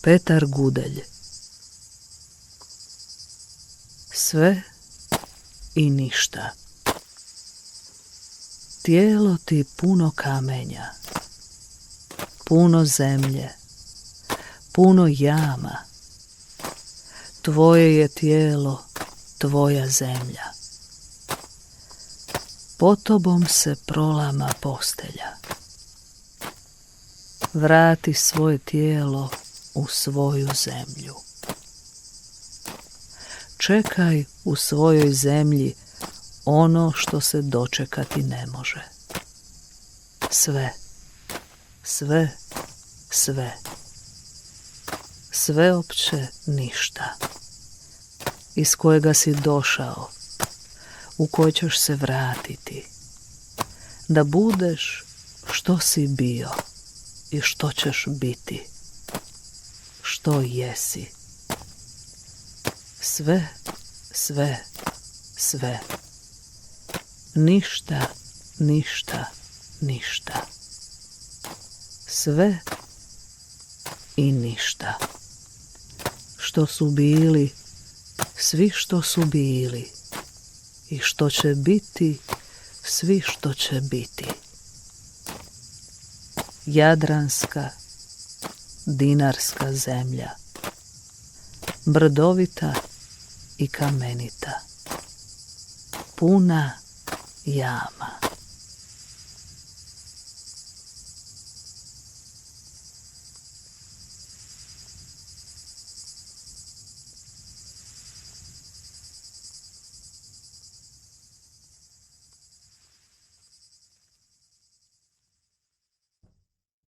Petar Gudelj. Sve i ništa. Tijelo ti puno kamenja, puno zemlje, puno jama. Tvoje je tijelo, tvoja zemlja. Po tobom se prolama postelja. Vrati svoje tijelo u svoju zemlju. Čekaj u svojoj zemlji ono što se dočekati ne može. Sve, sve, sve. Sveopće ništa. Iz kojega si došao, u koje ćeš se vratiti. Da budeš što si bio i što ćeš biti. Što jesi. Sve, sve, sve. Ništa, ništa, ništa. Sve i ništa. Što su bili, svi što su bili. I što će biti, svi što će biti. Jadranska, dinarska zemlja. Brdovita i kamenita. Puna jama.